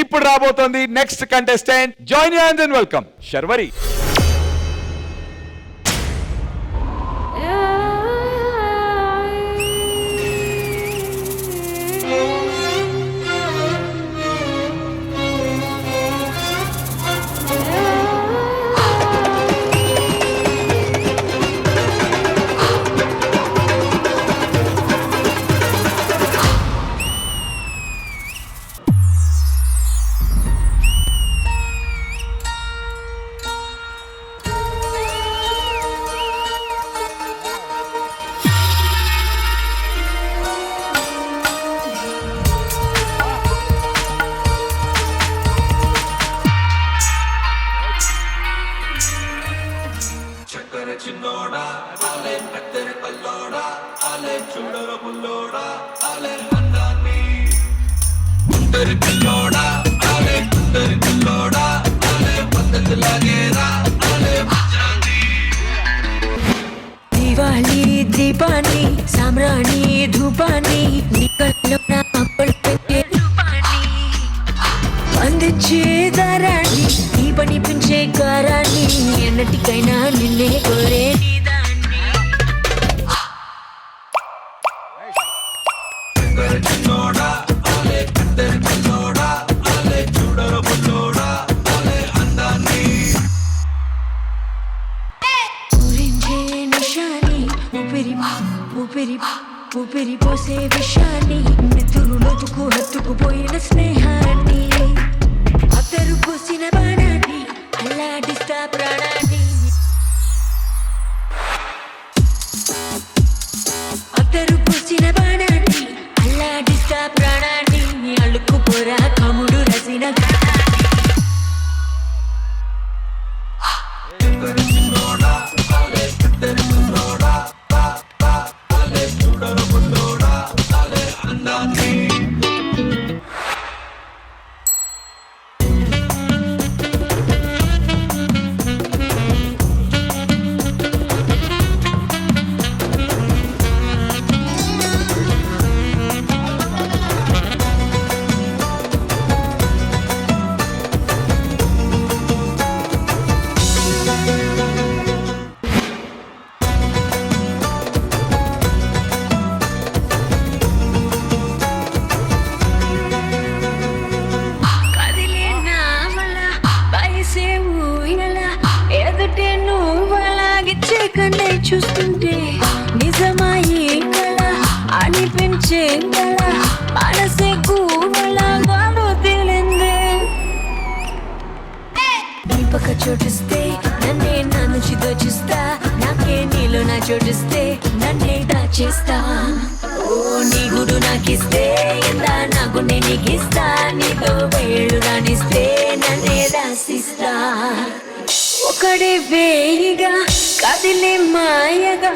ఇప్పుడు రాబోతోంది next contestant. Join you and welcome Sharvari. Diwali దీపాన్ని సామ్రాణి ధూపాన్ని అందించే దారాన్ని నీ పని పెంచే కారాన్ని ఎన్నటికైనా నిన్నే కోరే ఊపిరి పోసే విషయాన్ని నెత్తురులోతుకు హత్తుకుపోయిన స్నేహాన్ని అతరు పోసిన బాణాన్ని అల్లాడిస్తా ప్రాణాన్ని అతరు పోసిన బాణాన్ని అల్లాడిస్తా ప్రాణాన్ని అల్లుకుపోరా కముడు రసిన చూస్తుంటే నిజమాయే కళ అనిపించే కళ మనసే కూవలాగాను తేలిందే దీపక చోటిస్తే నన్నే నా నుంచి దోచిస్తా నాకే నీలో నా చోటిస్తే నన్నే దాచేస్తా ఓ నీ గుడు నాకిస్తే ఎందా నాకు నీకిస్తా నీతో వేళ్ళు రాణిస్తే నన్నే రాసిస్తా ఒకడే వేయిగా కదిలే మాయగా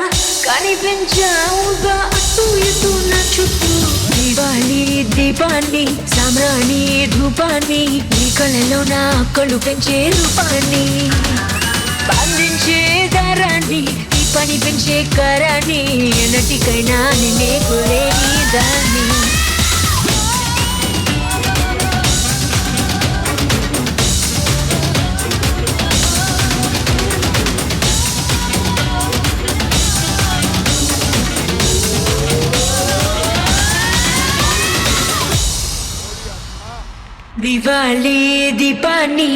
కనిపించావుగా అటు ఇటు నా చుట్టూ దివాళీ దీపాన్ని సామ్రాణి ధూపాన్ని నీ కళ్ళలో నా కళ్ళు పెంచే రూపాన్ని బంధించే దారాన్ని నీ పని పెంచే కరాన్ని ఎన్నటికైనా నిన్నే కోరే నీ దాన్ని దివాళీ దీపాన్ని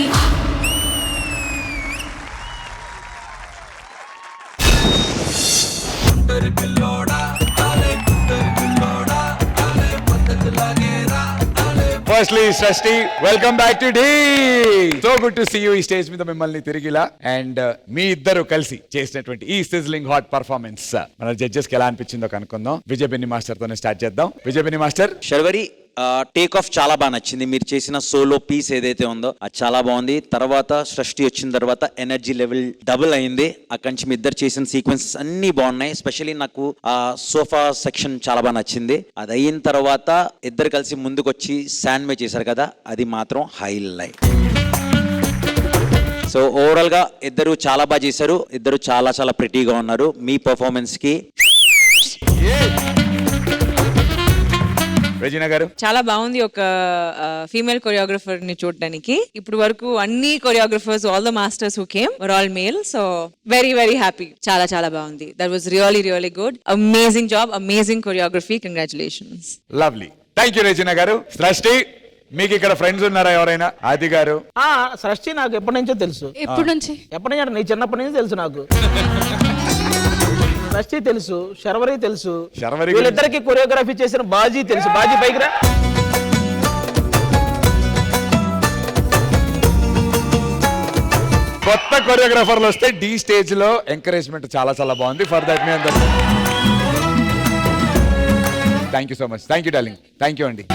firstly Srishti welcome back to Dhee. So good to see you ఈ స్టేజ్ మీద మిమ్మల్ని తిరిగిలా. అండ్ మీ ఇద్దరు కలిసి చేసినటువంటి ఈ సిజ్లింగ్ హాట్ పర్ఫార్మెన్స్ మన జడ్జెస్ కి ఎలా అనిపించిందో కనుక్కుందాం. విజయ్ బెన్ని మాస్టర్ తోనే స్టార్ట్ చేద్దాం. Vijay Binny master. Sharvari take off చాలా బాగా నచ్చింది. మీరు చేసిన సోలో పీస్ ఏదైతే ఉందో అది చాలా బాగుంది. తర్వాత సృష్టి వచ్చిన తర్వాత ఎనర్జీ లెవెల్ డబుల్ అయింది. అక్కడి నుంచి మీ ఇద్దరు చేసిన సీక్వెన్సెస్ అన్ని బాగున్నాయి. స్పెషల్లీ నాకు ఆ సోఫా సెక్షన్ చాలా బాగా నచ్చింది. అది అయిన తర్వాత ఇద్దరు కలిసి ముందుకు వచ్చి శాండ్ మే చేశారు కదా, అది మాత్రం హైలైట్. సో ఓవరాల్ గా ఇద్దరు చాలా బాగా చేశారు. ఇద్దరు చాలా చాలా ప్రిటీగా ఉన్నారు. మీ పర్ఫార్మెన్స్ కి రెజినా గారు చాలా బాగుంది ఒక ఫీమేల్ కొరియోగ్రఫర్ ని చూడడానికి. ఇప్పుడు వరకు అన్ని choreographers all the masters who came were all male. So very very happy. చాలా చాలా బాగుంది. That was really good. Amazing job, amazing choreography. Congratulations. Lovely. Thank you Regina గారు. సృష్టి, మీకు ఇక్కడ ఫ్రెండ్స్ ఉన్నారా ఎవరైనా? ఆది గారు. సృష్టి నాకు ఎప్పటి నుంచో తెలుసు. ఎప్పటి నుంచి? ఎప్పటి నుంచి అంటే నీ చిన్నప్పటి నుంచి తెలుసు నాకు. సృష్టి తెలుసు, శర్వరి తెలుసు, శర్వరి వీళ్ళిద్దరికి కొరియోగ్రఫీ చేసిన బాజీ తెలుసు. బాజీ పైకి రా. కొత్త కొరియోగ్రాఫర్లు వస్తే డి స్టేజ్ లో ఎంకరేజ్మెంట్ చాలా చాలా బాగుంది. ఫర్ దట్ మీ అందరూ thank you so much. Thank you darling. Thank you అండి.